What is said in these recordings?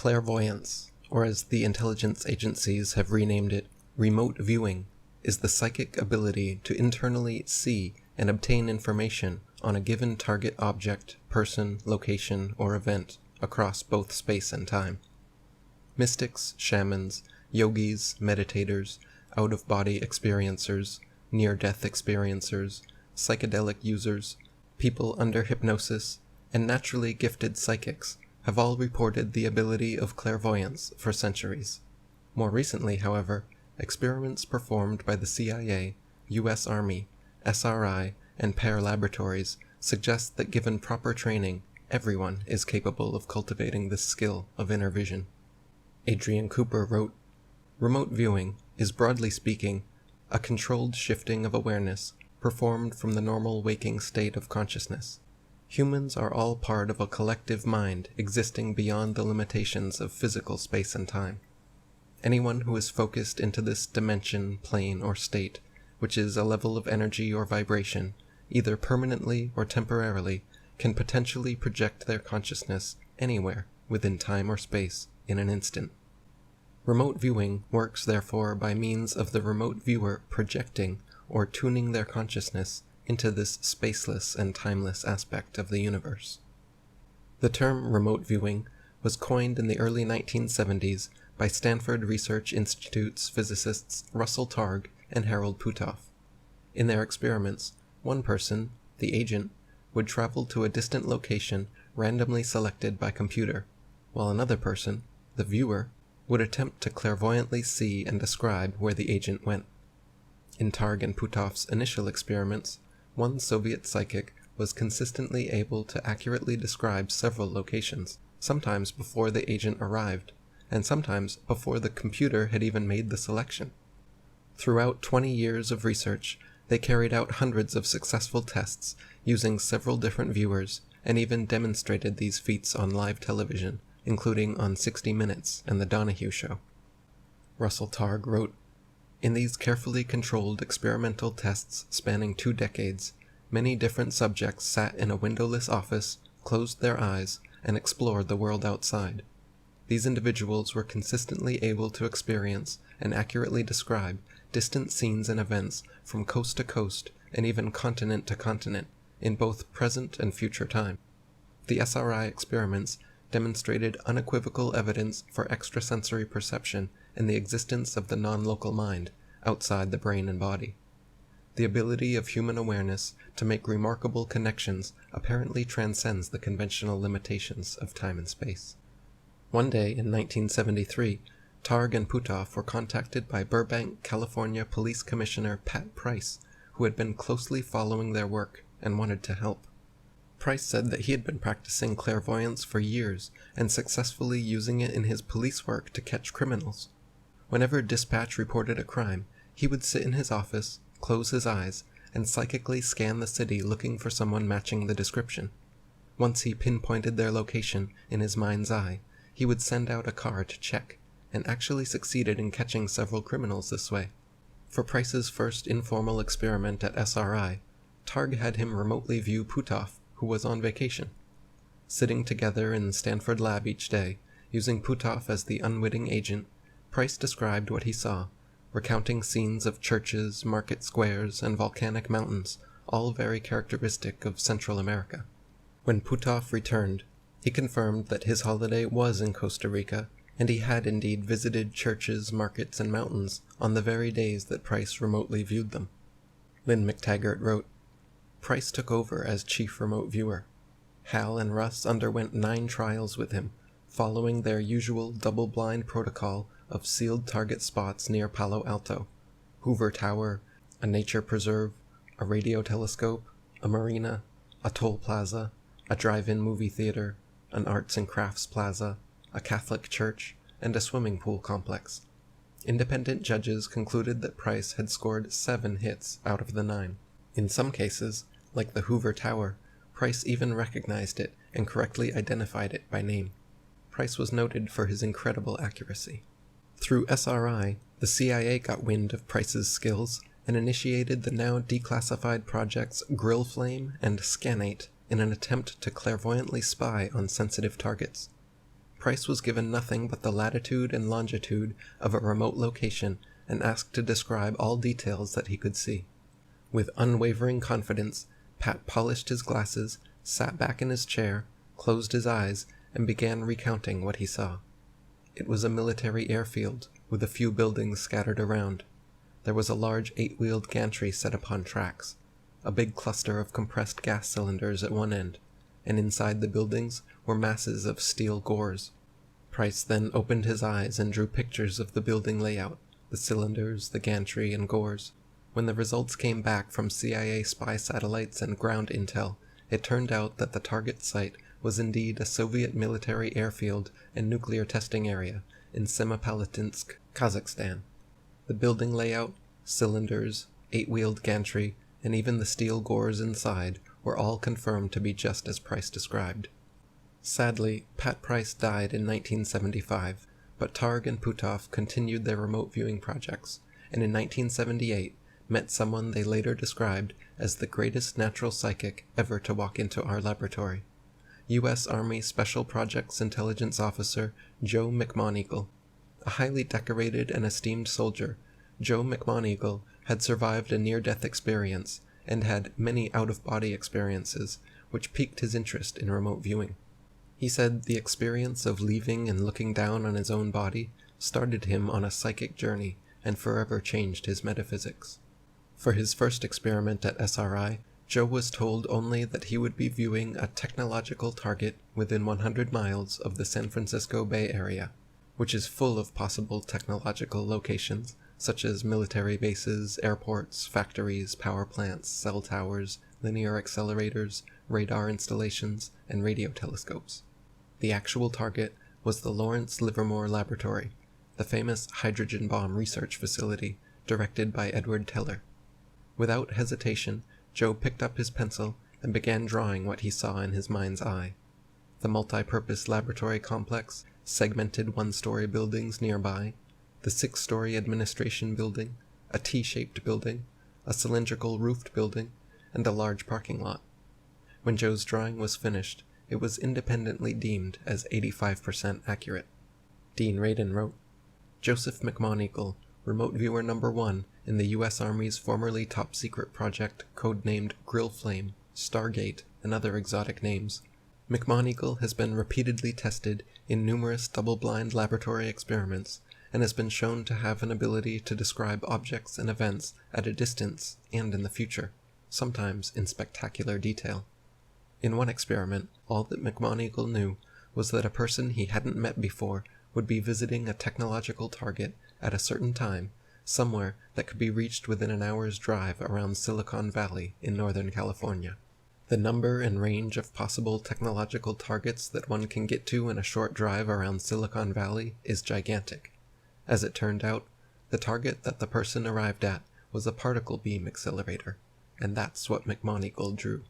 Clairvoyance, or as the intelligence agencies have renamed it, remote viewing, is the psychic ability to internally see and obtain information on a given target object, person, location, or event across both space and time. Mystics, shamans, yogis, meditators, out-of-body experiencers, near-death experiencers, psychedelic users, people under hypnosis, and naturally gifted psychics have all reported the ability of clairvoyance for centuries. More recently, however, experiments performed by the CIA, U.S. Army, SRI, and Pear Laboratories suggest that given proper training, everyone is capable of cultivating this skill of inner vision. Adrian Cooper wrote, "Remote viewing is, broadly speaking, a controlled shifting of awareness performed from the normal waking state of consciousness. Humans are all part of a collective mind existing beyond the limitations of physical space and time. Anyone who is focused into this dimension, plane, or state, which is a level of energy or vibration, either permanently or temporarily, can potentially project their consciousness anywhere within time or space in an instant. Remote viewing works therefore by means of the remote viewer projecting or tuning their consciousness into this spaceless and timeless aspect of the universe." The term remote viewing was coined in the early 1970s by Stanford Research Institute's physicists Russell Targ and Harold Puthoff. In their experiments, one person, the agent, would travel to a distant location randomly selected by computer, while another person, the viewer, would attempt to clairvoyantly see and describe where the agent went. In Targ and Puthoff's initial experiments, one Soviet psychic was consistently able to accurately describe several locations, sometimes before the agent arrived, and sometimes before the computer had even made the selection. Throughout 20 years of research, they carried out hundreds of successful tests using several different viewers, and even demonstrated these feats on live television, including on 60 Minutes and The Donahue Show. Russell Targ wrote, "In these carefully controlled experimental tests spanning 2 decades, many different subjects sat in a windowless office, closed their eyes, and explored the world outside. These individuals were consistently able to experience and accurately describe distant scenes and events from coast to coast and even continent to continent in both present and future time. The SRI experiments demonstrated unequivocal evidence for extrasensory perception and the existence of the non-local mind outside the brain and body. The ability of human awareness to make remarkable connections apparently transcends the conventional limitations of time and space." One day in 1973, Targ and Puthoff were contacted by Burbank, California Police Commissioner Pat Price, who had been closely following their work and wanted to help. Price said that he had been practicing clairvoyance for years and successfully using it in his police work to catch criminals. Whenever dispatch reported a crime, he would sit in his office, close his eyes, and psychically scan the city looking for someone matching the description. Once he pinpointed their location in his mind's eye, he would send out a car to check, and actually succeeded in catching several criminals this way. For Price's first informal experiment at SRI, Targ had him remotely view Puthoff, who was on vacation. Sitting together in the Stanford lab each day, using Puthoff as the unwitting agent, Price described what he saw, recounting scenes of churches, market squares, and volcanic mountains, all very characteristic of Central America. When Puthoff returned, he confirmed that his holiday was in Costa Rica, and he had indeed visited churches, markets, and mountains on the very days that Price remotely viewed them. Lynn McTaggart wrote, "Price took over as chief remote viewer. Hal and Russ underwent 9 trials with him, following their usual double-blind protocol of sealed target spots near Palo Alto, Hoover Tower, a nature preserve, a radio telescope, a marina, a toll plaza, a drive-in movie theater, an arts and crafts plaza, a Catholic church, and a swimming pool complex. Independent judges concluded that Price had scored 7 hits out of the 9. In some cases, like the Hoover Tower, Price even recognized it and correctly identified it by name. Price was noted for his incredible accuracy. Through SRI, the CIA got wind of Price's skills and initiated the now declassified projects Grill Flame and Scanate in an attempt to clairvoyantly spy on sensitive targets. Price was given nothing but the latitude and longitude of a remote location and asked to describe all details that he could see. With unwavering confidence, Pat polished his glasses, sat back in his chair, closed his eyes, and began recounting what he saw. It was a military airfield, with a few buildings scattered around. There was a large 8-wheeled gantry set upon tracks, a big cluster of compressed gas cylinders at one end, and inside the buildings were masses of steel gores. Price then opened his eyes and drew pictures of the building layout, the cylinders, the gantry, and gores. When the results came back from CIA spy satellites and ground intel, it turned out that the target site was indeed a Soviet military airfield and nuclear testing area in Semipalatinsk, Kazakhstan. The building layout, cylinders, 8-wheeled gantry, and even the steel gores inside were all confirmed to be just as Price described. Sadly, Pat Price died in 1975, but Targ and Puthoff continued their remote viewing projects, and in 1978 met someone they later described as the greatest natural psychic ever to walk into our laboratory. U.S. Army Special Projects Intelligence Officer Joe McMoneagle. A highly decorated and esteemed soldier, Joe McMoneagle had survived a near-death experience and had many out-of-body experiences, which piqued his interest in remote viewing. He said the experience of leaving and looking down on his own body started him on a psychic journey and forever changed his metaphysics. For his first experiment at SRI, Joe was told only that he would be viewing a technological target within 100 miles of the San Francisco Bay Area, which is full of possible technological locations, such as military bases, airports, factories, power plants, cell towers, linear accelerators, radar installations, and radio telescopes. The actual target was the Lawrence Livermore Laboratory, the famous hydrogen bomb research facility directed by Edward Teller. Without hesitation, Joe picked up his pencil and began drawing what he saw in his mind's eye. The multi-purpose laboratory complex, segmented one-story buildings nearby, the 6-story administration building, a T-shaped building, a cylindrical roofed building, and a large parking lot. When Joe's drawing was finished, it was independently deemed as 85% accurate. Dean Radin wrote, Joseph McMoneagle, remote viewer number 1 in the U.S. Army's formerly top-secret project codenamed Grillflame, Stargate, and other exotic names. McMoneagle has been repeatedly tested in numerous double-blind laboratory experiments and has been shown to have an ability to describe objects and events at a distance and in the future, sometimes in spectacular detail. In one experiment, all that McMoneagle knew was that a person he hadn't met before would be visiting a technological target at a certain time, somewhere that could be reached within an hour's drive around Silicon Valley in Northern California. The number and range of possible technological targets that one can get to in a short drive around Silicon Valley is gigantic. As it turned out, the target that the person arrived at was a particle beam accelerator, and that's what McMoneagle drew.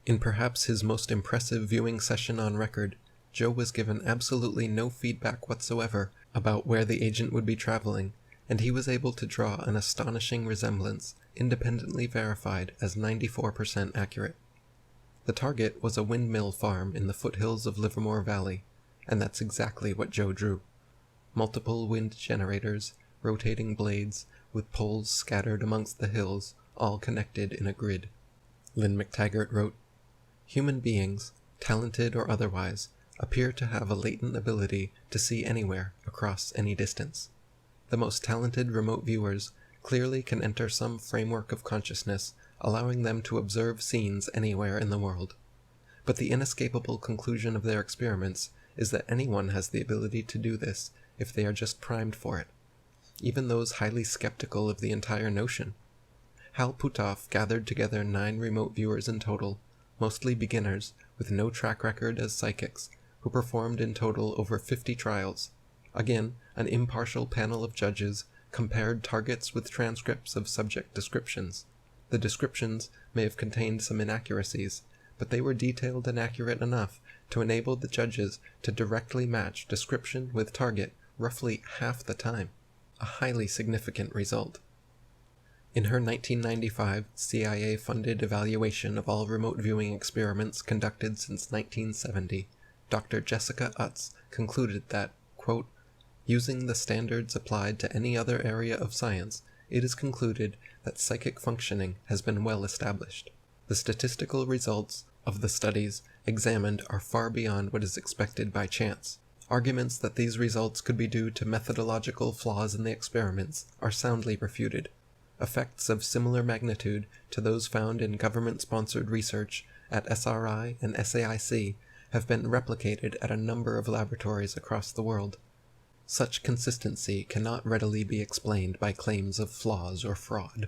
In perhaps his most impressive viewing session on record, Joe was given absolutely no feedback whatsoever about where the agent would be traveling, and he was able to draw an astonishing resemblance, independently verified as 94% accurate. The target was a windmill farm in the foothills of Livermore Valley, and that's exactly what Joe drew. Multiple wind generators, rotating blades, with poles scattered amongst the hills, all connected in a grid. Lynn McTaggart wrote, Human beings, talented or otherwise, appear to have a latent ability to see anywhere across any distance. The most talented remote viewers clearly can enter some framework of consciousness, allowing them to observe scenes anywhere in the world. But the inescapable conclusion of their experiments is that anyone has the ability to do this if they are just primed for it, even those highly skeptical of the entire notion. Hal Puthoff gathered together 9 remote viewers in total, mostly beginners with no track record as psychics, who performed in total over 50 trials. Again, an impartial panel of judges compared targets with transcripts of subject descriptions. The descriptions may have contained some inaccuracies, but they were detailed and accurate enough to enable the judges to directly match description with target roughly half the time, a highly significant result. In her 1995 CIA-funded evaluation of all remote viewing experiments conducted since 1970, Dr. Jessica Utz concluded that, quote, using the standards applied to any other area of science, it is concluded that psychic functioning has been well established. The statistical results of the studies examined are far beyond what is expected by chance. Arguments that these results could be due to methodological flaws in the experiments are soundly refuted. Effects of similar magnitude to those found in government-sponsored research at SRI and SAIC have been replicated at a number of laboratories across the world. Such consistency cannot readily be explained by claims of flaws or fraud.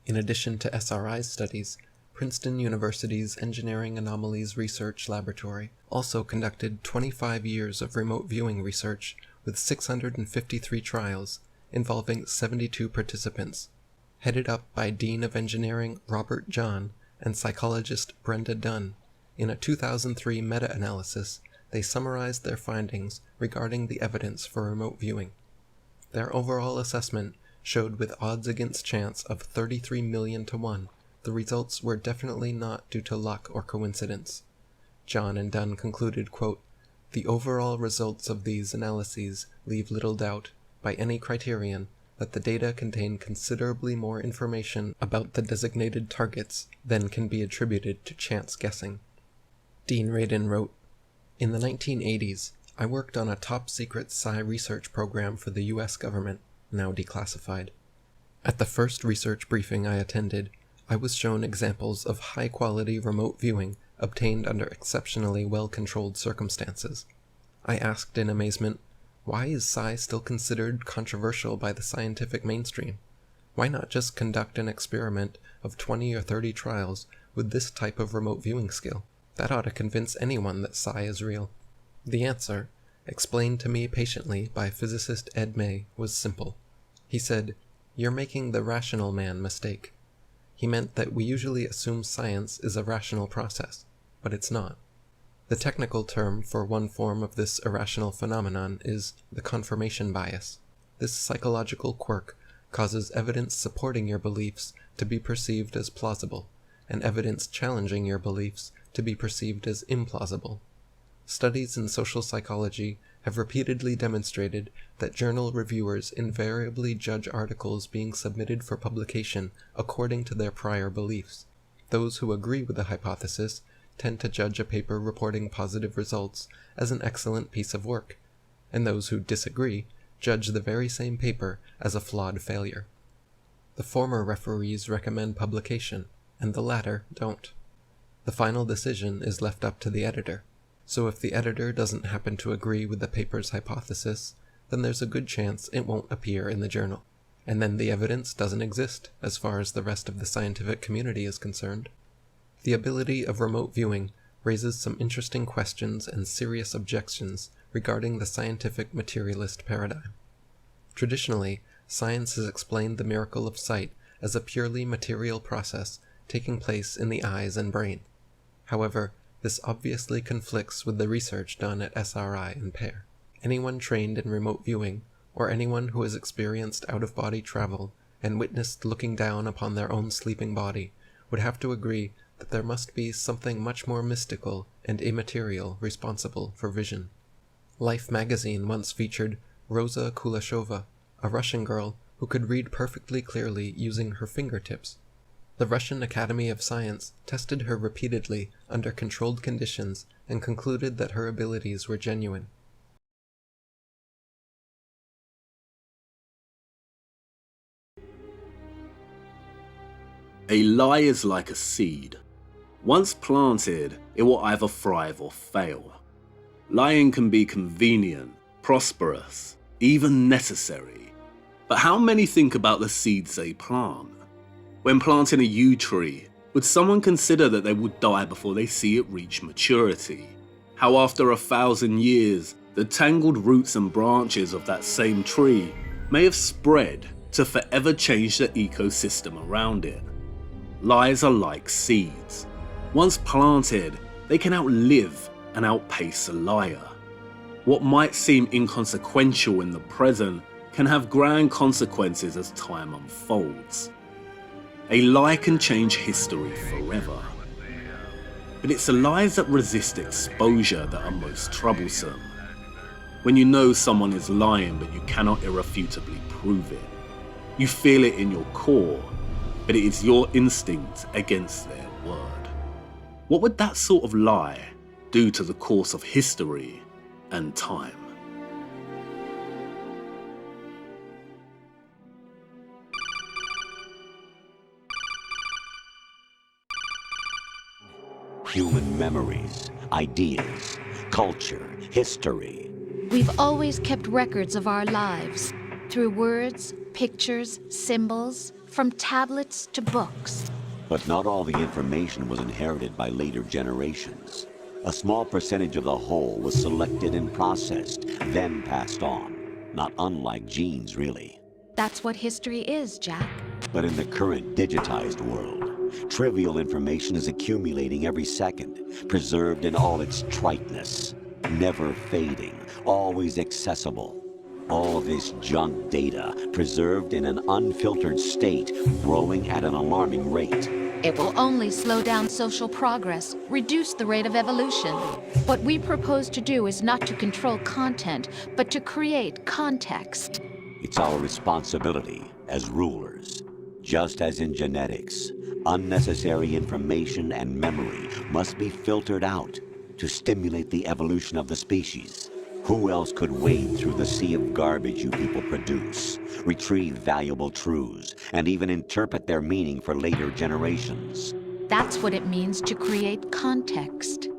In addition to SRI's studies, Princeton University's Engineering Anomalies Research Laboratory also conducted 25 years of remote viewing research with 653 trials involving 72 participants. Headed up by Dean of Engineering Robert John and psychologist Brenda Dunn, in a 2003 meta-analysis, they summarized their findings regarding the evidence for remote viewing. Their overall assessment showed with odds against chance of 33 million to 1, the results were definitely not due to luck or coincidence. John and Dunn concluded, quote, the overall results of these analyses leave little doubt, by any criterion, that the data contain considerably more information about the designated targets than can be attributed to chance guessing. Dean Radin wrote, in the 1980s, I worked on a top-secret psi research program for the U.S. government, now declassified. At the first research briefing I attended, I was shown examples of high-quality remote viewing obtained under exceptionally well-controlled circumstances. I asked in amazement, why is psi still considered controversial by the scientific mainstream? Why not just conduct an experiment of 20 or 30 trials with this type of remote viewing skill? That ought to convince anyone that psi is real. The answer, explained to me patiently by physicist Ed May, was simple. He said, you're making the rational man mistake. He meant that we usually assume science is a rational process, but it's not. The technical term for one form of this irrational phenomenon is the confirmation bias. This psychological quirk causes evidence supporting your beliefs to be perceived as plausible, and evidence challenging your beliefs to be perceived as implausible. Studies in social psychology have repeatedly demonstrated that journal reviewers invariably judge articles being submitted for publication according to their prior beliefs. Those who agree with the hypothesis tend to judge a paper reporting positive results as an excellent piece of work, and those who disagree judge the very same paper as a flawed failure. The former referees recommend publication, and the latter don't. The final decision is left up to the editor. So if the editor doesn't happen to agree with the paper's hypothesis, then there's a good chance it won't appear in the journal. And then the evidence doesn't exist as far as the rest of the scientific community is concerned. The ability of remote viewing raises some interesting questions and serious objections regarding the scientific materialist paradigm. Traditionally, science has explained the miracle of sight as a purely material process taking place in the eyes and brain. However, this obviously conflicts with the research done at SRI and Pear. Anyone trained in remote viewing, or anyone who has experienced out-of-body travel and witnessed looking down upon their own sleeping body, would have to agree that there must be something much more mystical and immaterial responsible for vision. Life magazine once featured Rosa Kuleshova, a Russian girl who could read perfectly clearly using her fingertips. The Russian Academy of Science tested her repeatedly under controlled conditions and concluded that her abilities were genuine. A lie is like a seed. Once planted, it will either thrive or fail. Lying can be convenient, prosperous, even necessary. But how many think about the seeds they plant? When planting a yew tree, would someone consider that they would die before they see it reach maturity? How after 1,000 years, the tangled roots and branches of that same tree may have spread to forever change the ecosystem around it. Lies are like seeds. Once planted, they can outlive and outpace a liar. What might seem inconsequential in the present can have grand consequences as time unfolds. A lie can change history forever. But it's the lies that resist exposure that are most troublesome. When you know someone is lying but you cannot irrefutably prove it. You feel it in your core, but it is your instinct against their word. What would that sort of lie do to the course of history and time? Human memories, ideas, culture, history. We've always kept records of our lives, through words, pictures, symbols, from tablets to books. But not all the information was inherited by later generations. A small percentage of the whole was selected and processed, then passed on. Not unlike genes, really. That's what history is, Jack. But in the current digitized world, trivial information is accumulating every second, preserved in all its triteness, never fading, always accessible. All this junk data, preserved in an unfiltered state, growing at an alarming rate. It will only slow down social progress, reduce the rate of evolution. What we propose to do is not to control content, but to create context. It's our responsibility as rulers. Just as in genetics, unnecessary information and memory must be filtered out to stimulate the evolution of the species. Who else could wade through the sea of garbage you people produce, retrieve valuable truths, and even interpret their meaning for later generations? That's what it means to create context.